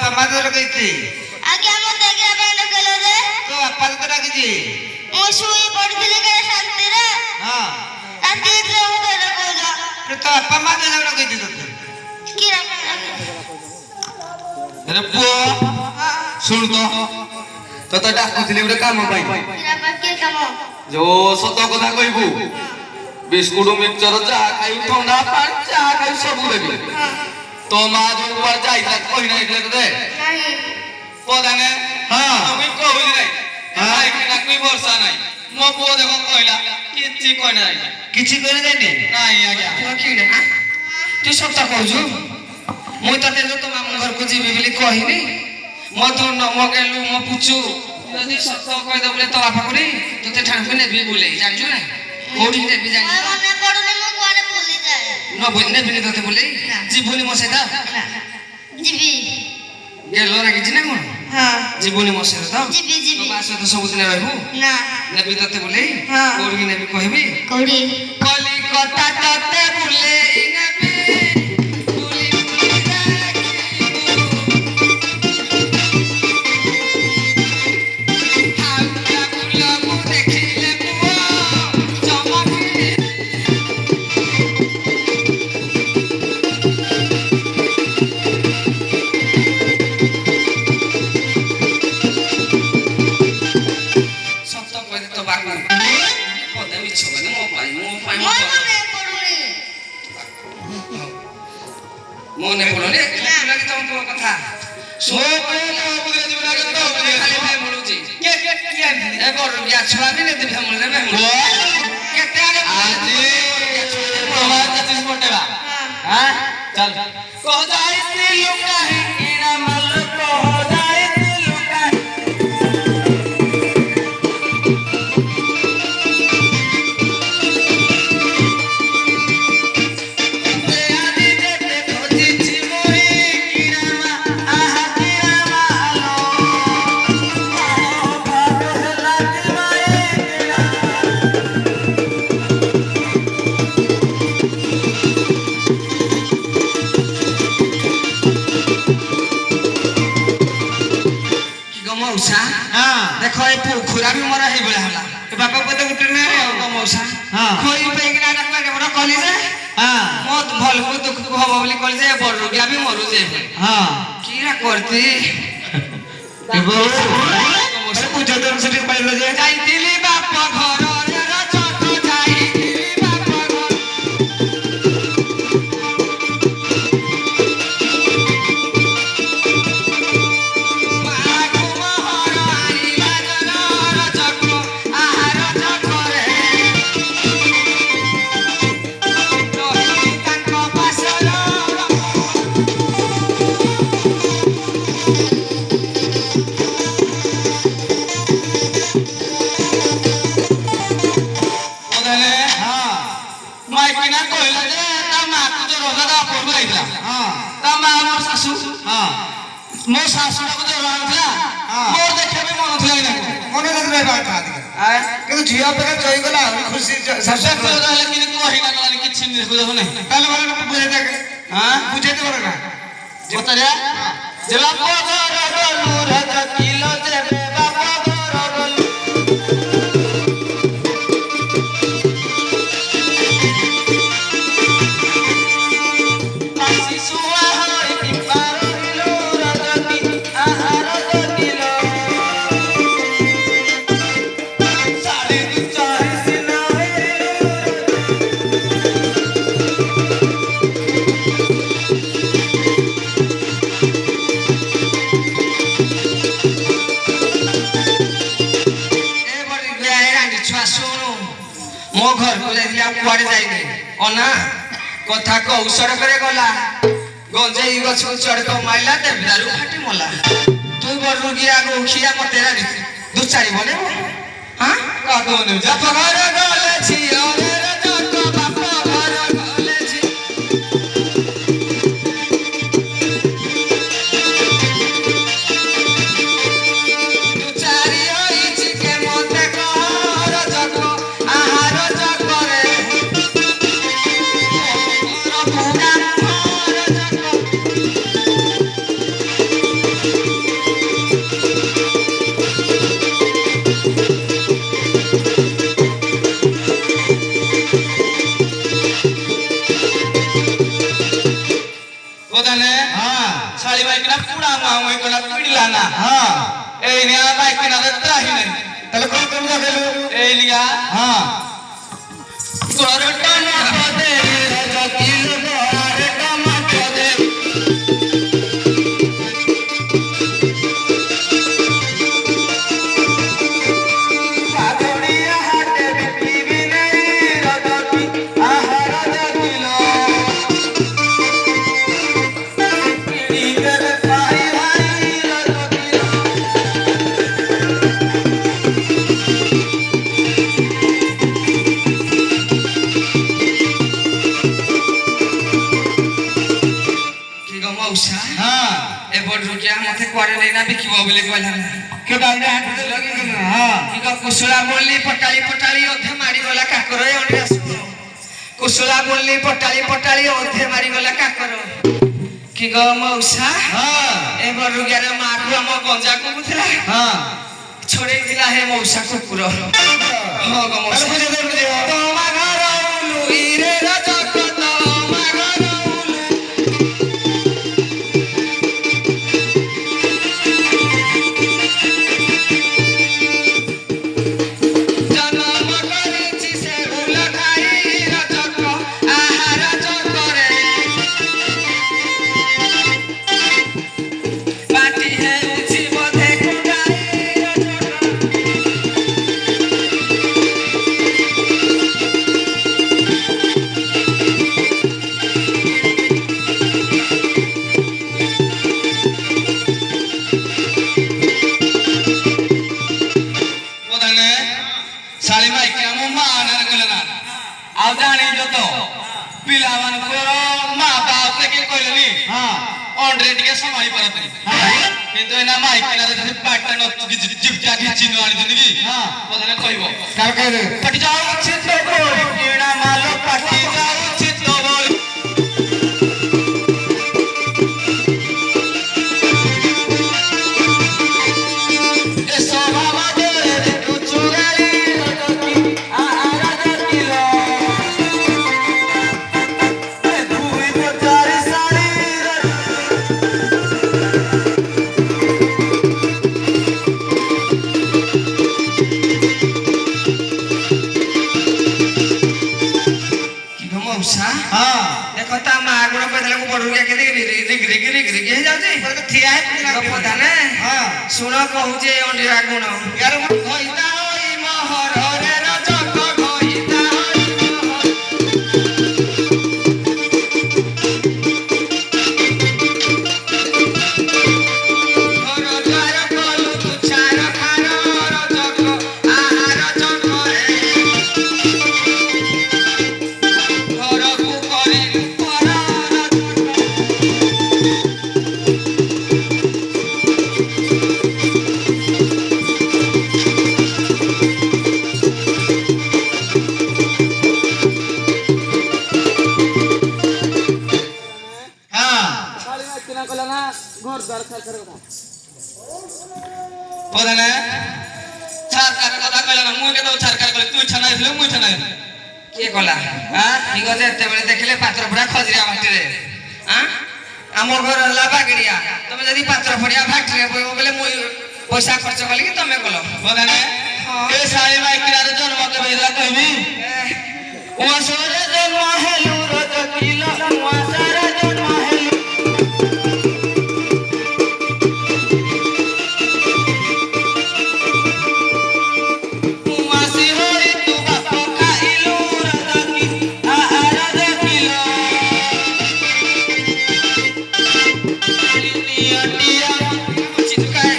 ବାପା ମା ତୋର କହିଛି ଆଜ୍ଞା ମତେ ଗ୍ରାମେ ଡକେଇଲ ଯେ ତୋ ବାପା ତୋତେ ଡାକିଛି ମୁଁ ଶୋଇ ପଡିଥିଲି କାଳେ ଶାନ୍ତିରେ ହଁ ରାତି ଭିତରେ ମତେ ଡକଉଛ ତୋ ବାପା ମା ତୋ ଯାକ ଡକେଇଛି ତୋତେ କି ଗ୍ରାମେ रे पुओ सुन तो तो डाकुथिले गोटे काम पाई ग्रामे के काम जो सत कथा कहबू बिस्कुट मिक्सचर जा खाई ठंडा पानी जा खाई सब देबी तो मां जो ऊपर जाइला कहि नै तते नहीं पता ने हां আমি কইলি নাই হাই কিনা কই বর্ষা নাই মো পুओ দেখো কইলা কিছি কই নাই କିଛି କରି ଯାଇନି নাই আজ্ঞা কি রে তুই সবটা কହୁଛୁ ମୁଁ ତତେ ଯୋଉ ତୋ ମାମୁଁ ଘରକୁ ଯିବି ବୋଲି କହିନି ମୋ ତୁ ମୋ ଗେଲୁ ମୋ ପୁଚୁ ଯଦି ସତ କହିଦେବୁ ବୋଲେ ତୋ ବାପା କରି ତୋତେ ଠାଣକୁ ନେବି ବୁଲେଇ ଜାଣିଛୁ ନା କୋଉଠି ନେବି ଜାଣିଛୁ ମନେ ପଡୁନି ମୁଁ କୁଆଡେ ଭୁଲି ଯାଏ ନ ନେବିନି ତୋତେ ବୁଲେଇ ଯିବୁନି ମୋ ସହିତ ଯିବି ଗେଲ ରାଗିଛି ନା କଣ ହଁ ଯିବୁନି ମୋ ସହିତ ତ ଯିବି ତୋ ଯିବି ମା ସହିତ ସବୁଦିନ ରହିବୁ ନା ନେବି ତତେ ବୁଲେଇ ହଁ। କୋଉଠିକି ନେବି କହିବି କୋଉଠି କଲିକତା ତତେ ବୁଲେଇ ନେବି ବୁଲି ବୁଲି ହାଉଲା ବୁଲକୁ ଦେଖିଲେ ପୁଅ ଚମକି ସତ କହିଲେ ତ ବାପା ପଦେ ମିଛ କହିଲେ ମୋ ପାଇଁ ମୋର ମନେ ପଡୁନି ମନେ ପଡୁନି ଲାଗି ତମ ତୋ କଥା ସୋ କହିଲେ ବୁଝେ ଯିବ ନା କେତେ ବୁଝେ ଖାଲି ଭାଇ ମିଳୁଛି କିଏ ଏ ବଡ ଗ୍ୟା ଛୁଆ ବି ନେଇ ଭାଇ ମିଳିଲେ ଭାଇ କେତେ ଆগে আজি তোমার কাছে পড়তেবা হ্যাঁ চল কহ যাইতি লুকাই ইনা মাল কহ যাইতি লুকাই তে আজি যেতে খোঁজিছি মই কিরামা আহা কিরামা আলো ভাবে লাগি মায়ে কিরামা কি গো মৌসা ହଁ ଦେଖ ଏ ପୋଖରା ବି ମୋର ହେଇଭଳିଆ ହେଲା ତୋ ବାପା ପଦେ ଉଠେ ନା ଆଉ ଗো ମଉସା ହଁ। ଖୋଇ ପାଇକିନା ଡାକିଲା କେବଳ କଲି ଯେ ହଁ ମୋ ଭଲକୁ ଦୁଃଖକୁ ହବ ବୋଲି କଲି ଯେ ବଡ ରୋଗିଆ ବି ମରୁଛେ ହଁ କିରା କରତି ଏ ବୋଉ ପୂଜା ତ ସେଠି ପାଇଲ ଯେ ଯାଇଥିଲି ବାପ ଘରରେ ଛୋଟ ଯାଇଥିଲି ବାପ ଘର ମାକୁ ମୋହର ଆଣିଲା ଜନର ଚକ ଆହାର ଚକରେ ରହିଲି ତାଙ୍କ ପାଶର ওদালে ହଁ মাইকিনা কইলা যে তা মাকু যে রোজা পড়ু আইলা ହଁ তা মা মোর শাশু ହଁ ମୋ ଶାଶୁଟାକୁ ଯେ ରହିଥିଲା ମୋର ଦେଖିବା ପାଇଁ ମନ ଥିଲା ନା ମନେ ରଖିଲେ କଥା କିନ୍ତୁ ଝିଅ ଅପେକ୍ଷା ଚଳିଗଲା ଆହୁରି ଖୁସି ଶାଶୁ ଶାଶୁ ହେଲେ କିନ୍ତୁ କହିନା ଗଲାନି କିଛି ଦେଖୁ ଦେଖୁ ନାହିଁ ତାହେଲେ ଭଲ ବୁଝେଇ ଦେ ବୁଝେଇ ଦେ ନା ପଚାରିଆ ଯେ ବାପ ଘର ଗଲୁ ରଜ କିଲୋ ଯେବେ ବାପ ଘର ଗଲୁ ଶିଶୁଆ ହୋଇକି ପାରିଲୁ ରଜ କି ଆହାର ଜଗିଲ ଶାଢ଼ୀ ତୁ ଚଢ଼ିସି ଏ ବଡ ଗାଏ ରାଣ୍ଡି ଛୁଆ ଶୁଣୁ ମୋ ଘରକୁ ଯାଇଥିଲି ଆଉ କୁଆଡେ ଯାଇନି ଅନା କଥା କଉ ସଡ଼କରେ ଗଲା ଗଞ୍ଜେଇ ଗଛକୁ ଚଢକ ମାଇଲା ଦେବଦାରୁ ଫାଟି ମଲା ତୁ ବଡ ରୋଗିଆ ଗୋଖିଆ ମତେ ରାଡି ଦୁ ଚାରି ବନେ ହଁ କାକୁ ନେଉ ଯା ବାପ ଘର ଗଲେ ଝିଅ ରେ ଜଗ ବାପ ଘର ଗଲେ ଝିଅ ତୁ ଚାରି ହୋଇଛି କେ ମତେ କର ଜଗ ଆହାର ଜଗରେ ମୋର ପୁରା ମୋର ଜଗ মামুই কোনা পিড়লা না হ্যাঁ এই নিয়া বাইক কিনা রাহি নাই তাহলে কোন কম দেখাইলো এই লিয়া হ্যাঁ করটা না পদে রজকিল বড় কামা পদে পাগড়িয়া হাতে বিকিবি নাই রজকি আহার রজকিল পিড়ি করে পাই ভাই রজকিল কি গো মৌসা হ্যাঁ এ বড় রুকিয়া মতে করে নেই না বিকিব বলে কইলা না কে ডালে হাত দিল কি হ্যাঁ কি গো কুশলা বললি পটালি অধে মারি গলা কাকর এ অনে আসুন কুশলা বললি পটালি অধে মারি গলা কাকর কি গো মৌসা হ্যাঁ এ বড় রুকিয়ার মা কো আম গঞ্জা কমুଥିଲା হ্যাঁ ছড়েই দিলা হে মৌসা কুকুর হো গো মৌসা বুঝে দে বুঝে তোমা ঘর উলুই রে রজক তোমা ঘর উলু জনম করেছি সে উল খাই রজক আহার চকরে মাটি হেউছি বধে কুড়াই রজক ওদানে শালি ভাই কেমন মা আনার গলে না আও জানি যত পিলা মানকর মা বাপ থেকে কইলেনি হ্যাঁ অন্ড্রে টিকে সমাই পারত কিন্তু এনা মাই কিনা যদি পাটটা নষ্ট কি জিপ জাগি চিনো আনি দিনি হ্যাঁ ওদানে কইব কার কইলে পাটি যাও উচিত বল কিনা মালো পাটি যাও উচিত বল এ স্বভাব দরে কুচু গালি রজকি আহার রজকিল এ দুই প্রচার সারি কি গো মৌসা হ্যাঁ দেখো তা মা গুণ কইলে কো বড় রুকিয়া কে রিগ হে যাଉଛି ঠিয়া প্রধানে হ্যাঁ শুଣ কହୁଛି ଅଣ୍ଡିରା ଗୁଣ यार ଘଇତା ହୋଇ ମହରରେ ରଜକ ଘଇତା ହୋଇ ମହର ଘର ଦ୍ୱାର କଲୁ ତୁଚ୍ଛାର ଖାର ରଜକ ଆହାର ଚକରେ ଘରକୁ କରିଲୁ ପର ରଜକ হ্যাঁ প্রধানে সরকার কথা কইলা না মুই কেতো সরকার কইলে তুই ছানা দিলে মুই ছানা দিলে କିଏ କଲା ଠିକ ଅଛି ଏତେବେଳେ ଦେଖିଲେ ପାତ୍ର ଫଡିଆ ଖଜରିଆ ଭାଟିରେ ଆମ ଘର ହେଲା ବାଗିରିଆ ତମେ ଯଦି ପାତ୍ର ଫଡିଆ ଭାଟିରେ ପଇବ ବୋଲେ ମୁଁ ପଇସା ଖର୍ଚ୍ଚ କଲି କି ତମେ କଲ প্রধানে এ শালি ভাই কিনারে জন্ম কেবে দিলা কইবি ওয়াসরে জন্ম হেলু রজকিল ওয়াসরে জন্ম হেলু মাসি হই তু বাপ খাইলু রজকি আহার রজকিল টিয়া টিয়া ଉଚିତ କାଏ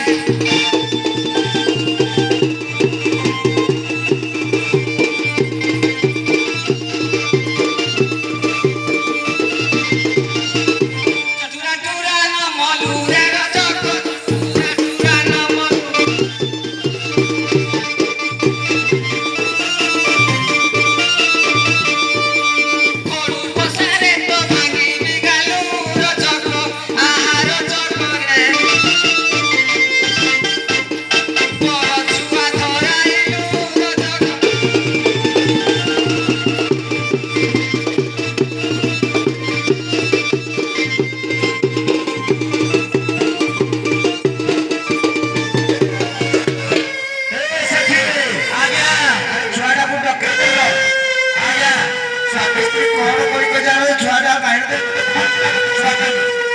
ରାଜମିସ୍ତ୍ରୀ କଣ କରି ଜାଣେ ଛୁଆଟା ବାহিର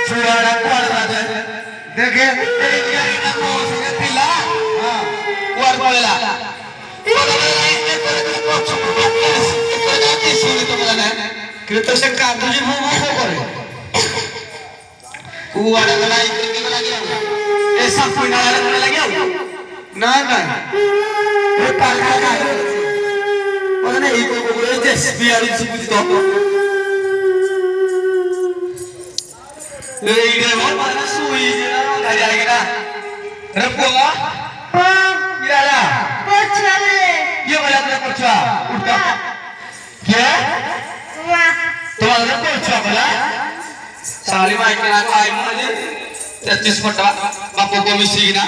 ଛୁଆଟା କୁଆଡେ ବାଜେ ଦେଖେ ଥିଲା କୁଆଡେ ପଳେଇଲା କିନ୍ତୁ ସେ କାନ୍ଦୁଛି ଭୋ ଭୋ করে କୁଆଡେ ଗଲା ଇତ୍ରି ଗଲା ଏ ସାପୁଇ ନାଳରେ ଗଲା ଲାଗିଆ না না এ পাখা কাজ মানে এই করে যে স্পিয়ার সুবিধি তো এই রে বাবা সুই যে না যায়গা রে পোলা ইরালা পছরে ये वाला तो पोछा उठा क्या মা तुम्हारा पोछा बोला साली माई के नाम आई मुझे 33 फटा बापू को मिसी ना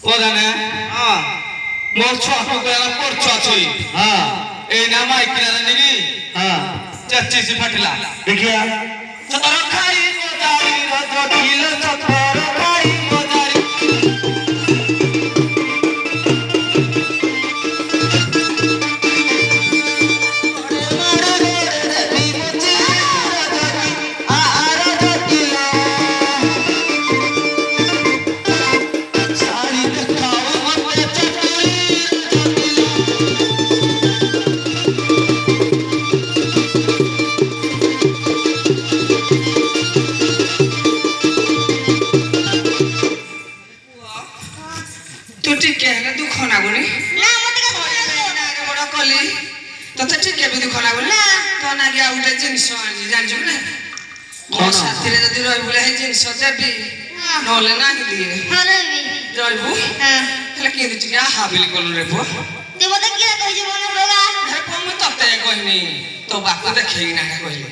ओ जाने हां मोर छोटू को ना पोछा छई हां ए नाम आई के ना नहीं हां 33 फटला देखिया सतर खाई मोजारी रजो किलो सतर खाई मोजारी ତୁ ଟିକେ ହେଲେ ଦୁଃଖ ନାଗୁନି না মতে কা ବଡ କଲି ତତେ ଟିକେ ବି ଦୁଃଖ ଲାଗୁନି ନା। ତୋ ନାଗି ଆଉ ଗୋଟେ ଜିନିଷ ଆଣିଛି ଜାଣିଛୁ ନା ମୋ କଣ? ସାଥିରେ ଯଦି ରହିବୁ ହେଇ ଜିନିଷ ଦେବି ହଁ। ନହେଲେ ନାହିଁ ଦିଏ হরবি ରହିବୁ হ্যাঁ ହେଲେ କେମିତି ଟିକେ ହାବିଲି କଲୁ ରେ ପୁଅ তুই মতে কি কইছ মনে পড়া ହେ ପୁଅ ମୁଁ ତତେ କହିନି ତୋ ବାପା ଦେଖେଇକି ନା କହିଲି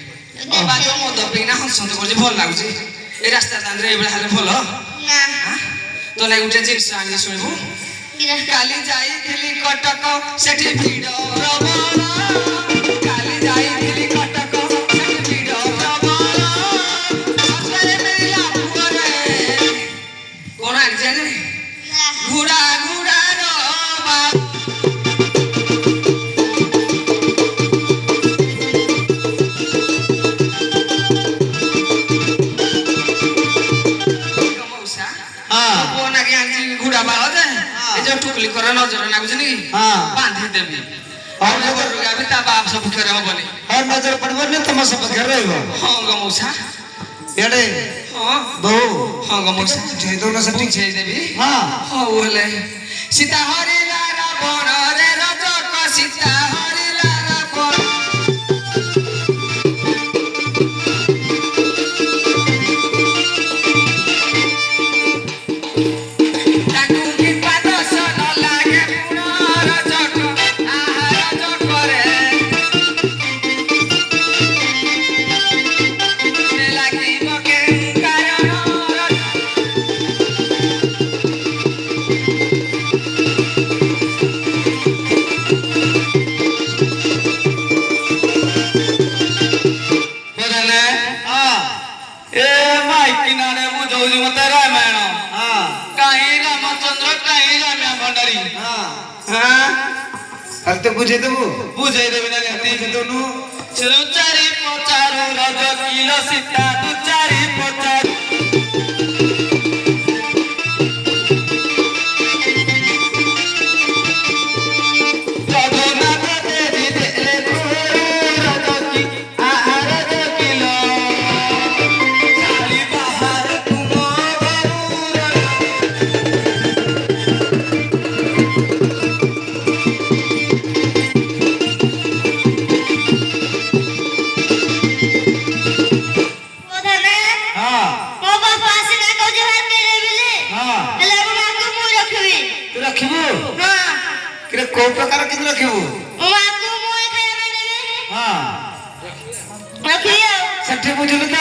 ଏ ବାଜ ମଦ ପିଇନା ହସନ୍ତ କରୁଛି ଭଲ ଲାଗୁଛି ଏ ରାସ୍ତା ଦାଣ୍ଡରେ ଏଇଭଳିଆ ହେଲେ ଭଲ না ଆଁ? ତୋ ଲାଗି ଗୋଟେ ଜିନିଷ ଆଣିଛି ଶୁଣିବୁ কি କାଲି ଯାଇଥିଲି କଟକ ସେଠି ଭିଡ଼ ପ୍ରବଳ କାଲି ଯାଇଥିଲି କଟକ ସେଠି ଭିଡ଼ ପ୍ରବଳ ସତରେ ମିଳିଲା ପୁଅରେ କଣ ଆଣିଛି ଆଜି ଘୁଡ଼ା ଘୁଡ଼ାର ମଉସା हां ପୁଅ ନାଗି ଆଣିଛି ଘୁଡ଼ା ବାଳ ଯେ ଏ ଯୋଉ ଟୁକୁଲି କର ନଜର ନାଗୁଛି ନି हां ବାନ୍ଧି ଦେବି ଆଉ ଘରକୁ ବି ତା ବାପ ସବୁ କ୍ଷରେ ହବନି और नजर पड़बने तुम सब घर रहबो ହଁ ଗ ମଉସା ଏଡେ ହଁ ବହୁ ହଁ ଗ ମଉସା ବୁଝେଇ ଦଉନ ସେଠି ବୁଝେଇଦେବି ହଁ ହଉ ହେଲେ ସୀତା ହରିଲା ରାବଣରେ ରଜକ ସୀତା ହରିଲା ରାବଣ ତାକୁ କିମ୍ବା ଦୋଷ ନ ଲାଗେ ପୁଣ ରଜକ ଆହା ରଜକରେ ଲାଗିବ କେଉଁ କାରଣ ରଜ ବଦଲେ हां ଏ ମାଇକି ନାରେ ବୁଝଉଛୁ ମତେ ରାମାୟଣ हां କାହିଁ ରାମଚନ୍ଦ୍ର କାହିଁ ରାମିଆ ଭଣ୍ଡାରୀ हां ହଁ আর তো বুঝে দেবো ବୁଝେଇ ଦେବି ନା বুঝে ନିହାତି ଦଉନୁ ତୁ ଚାରି ପଚାରୁ ରଜ କିଲ ସୀତା ତୁ ଚାରି ପଚାରୁ ଜଗନ୍ନାଥ ଦେବୀ ଦେଲେ ରଜ କି ରଜ କିଲ ଚାରି ବାହାର ତୁମ ଘରୁ ରଜ প্রধানে हां ମୋ ବାପା ଆସିନା କହୁଛି ଭାଇ କେରେ ବିଲି हां ହେଲେ ମୁଁ ମାକୁ ମୁଁ ରଖିବି ତୁ ରଖିବୁ ହଁ କିରେ କୋଉ ପ୍ରକାର କିନ୍ତୁ ରଖିବୁ ମୋ ମାକୁ ମୁଁ ଖାଇବା ଦେବି हां ରଖିବି ଆଉ ସେଠି ବୁଝିଲୁ ତ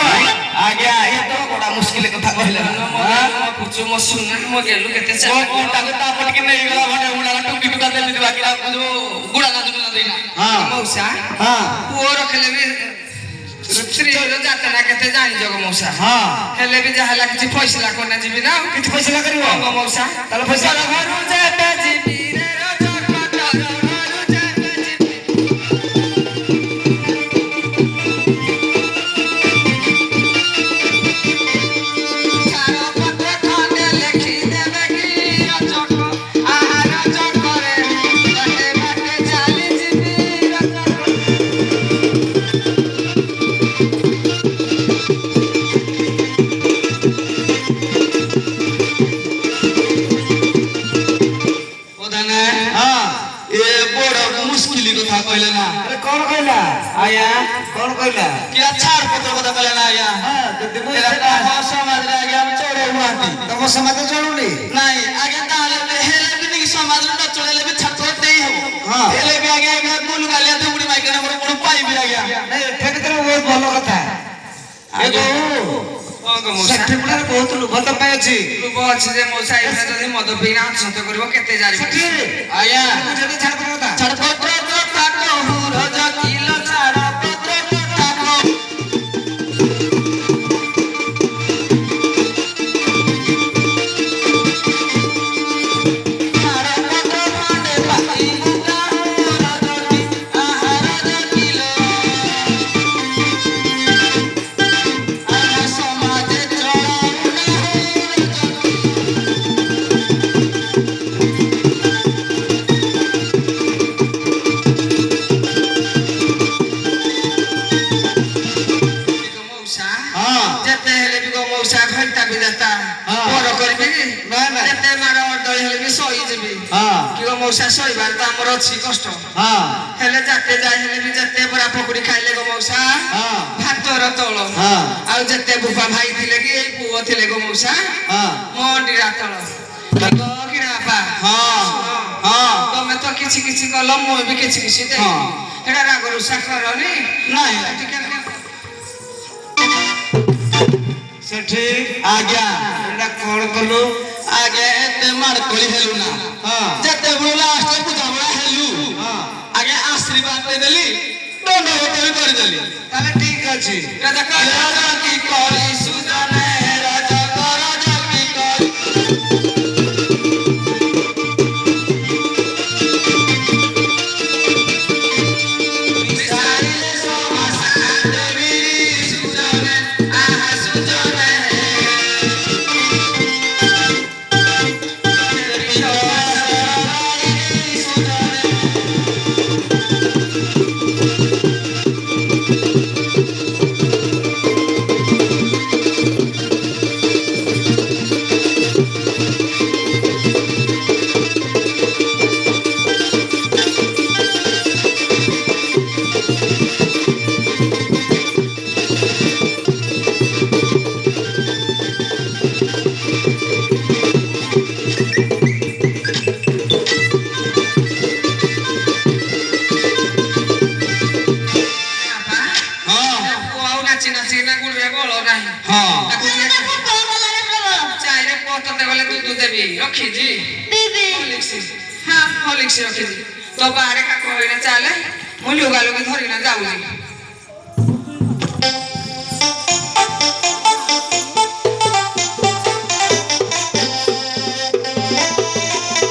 ଆଜ୍ଞା ଏ ତ ବଡ ମୁସ୍କିଲ କଥା କହିଲେ ମୋ ପୁଚୁ ମୋ ସୁନା ମୋ ଗେଲୁ କେତେ ମୋ ଚାଲା ପୁଅଟାକୁ ତା ପଟିକି ନେଇଗଲା ଭଣ୍ଡେ ମୁଣ୍ଡା ଟୁକି ଟୁକା ଦେମିତି ବାକି ଯୋଉ ଗୁଡା ନା ଦୁନା ଦେଇନା हां ମଉସା हां ପୁଅ ରଖିଲେ ବି ସ୍ତ୍ରୀର ଯାତନା କେତେ ଜାଣିଛ ଗ ମଉସା हां ହେଲେ ବି ଯାହା ହେଲା କିଛି ଫଇସଲା କରିନା ଯିବି ନା ଆଉ। କିଛି ପଇସା କରିବ ଗ ମଉସା ତାହେଲେ ପଇସା ଘରୁ ଯେବେ ଯିବି ରେ ରଜ କଟର ଘରୁ ଯେବେ ଯିବି ଆଜ୍ଞା କଣ କହିଲା କିଆ ଛାଡ଼ ପତ୍ର କଥା କହିଲା ନା ଆଜ୍ଞା ଏରା କାମ ସମାଜରେ ଆଜ୍ଞା ଆମେ ଚଳଉନାହାନ୍ତି ତମ ସମାଜ ଚଳୁନି ନାଇଁ ଆଜ୍ଞା ତାହେଲେ ହେଲେ ବି ନି ସମାଜରେ ନ ଚଳେଇଲେ ବି ଛାତ୍ର ଦେଇ ହବ ହଁ। ହେଲେ ବି ଆଜ୍ଞା ଆଜ୍ଞା ବୁଲୁ ଗାଲିଆ ଦୁଗୁଡି ମାଇକିନା ମୋର କୋଣ ପାଇବି ଆଜ୍ଞା ନାଇଁ ଏଠି ଭିତରେ ବହୁତ ଭଲ କଥା ଆଜ୍ଞା। କଣ କହ ମଉସା ସେଠି ଗୁଡ଼ାରେ ବହୁତ ଲୋଭ ତ ପାଇଁ ଅଛି ଲୋକ ଅଛି ଯେ ମଉସା ଏଇଟା ଯଦି ମଦ ପିଇନା ଅଂଶତ କରିବ କେତେ ଜାରି ସେଠି ଆଜ୍ଞା ଯଦି ଛାଡ଼ କଥା ଛାଡ଼ ପତ୍ର କଥା କହୁ ରଜ କିଲ ଛାଡ଼ ପତ୍ର କଥା କହୁ ମଉସା ହଁ ଯେତେ ହେଲେ ବି କଣ ମଉସା ଘଣ୍ଟା ବି ଯାତା ହଁ। ବଡ କରିବି କି ନା, ନା। ଯେତେ ମାର ଅର୍ଦଳି ହେଲେ ବି ସହିଯିବି ହଁ କି କଣ ମଉସା ସହିବାର ତ ଆମର ଅଛି କଷ୍ଟ ହଁ ହେଲେ ଯାତେ ଯାଇ ହେଲେ ବି ଯେତେ ବରା ପକୁଡି ଖାଇଲେ ଗো ମଉସା ହଁ ଭାତର ତଳ ହଁ ଆଉ ଯେତେ ବୁପା ଭାଇ ଥିଲେ କି ଏଇ ପୁଅ ଥିଲେ ଗো ମଉସା ହଁ ମଣ୍ଡିରା ତଳ କିଣା ବାପା ହଁ ହଁ ତମେ ତ କିଛି କିଛି କଲ ମୁଁ ବି କିଛି କିଛି ଦେଇ ହଁ। ସେଟା ରାଗ ରୁଷା କରନି ନାଇଁ ଟିକେ ସେଠି ଆଜ୍ଞା ଏଇଟା କଣ କଲୁ ଆଜ୍ଞା ଏତେ ମାଡ଼କଳି ହେଲୁ ନା ହଁ ଯେତେବେଳେ ଲାଷ୍ଟ ବୁଝାମଣା ହେଲୁ ହଁ ଆଜ୍ଞା ଆଶୀର୍ବାଦ ଦେଇଦେଲି ଦଣ୍ଡବତ ବି କରିଦେଲି ତାହେଲେ ଠିକ ଅଛି ରାଜା ରାଜା କି କରି ସୁଜନେ ରାଜା ରାଜା କି କରି ବିଚାରିଲେ ସମାସା ଦେବୀ ସୁଜନେ ଆହା ସୁଜନେ ପୁଅ ଆଉ ନାଚି ନାଚି ନା ଗୁଡରେ ବଳ ନାହିଁ ହଁ ତାକୁ ନା, ଟିକେ ତାକୁ କଣ କଲାରେ ପ୍ରଭୁ? ଚାଇରେ ପୁଅ ତତେ ଗଲେ ଦୁଧୁ ଦେବି ରଖିଛି ଦିଦି ହଁ ହଲିକ୍ସ ରଖିଛି ତ ବାହାରେ କାକ ହଇନା ଚାଲେ ମୁଁ ଲୁଗା ଲୁଗି ଧରିନା ଯାଉଛି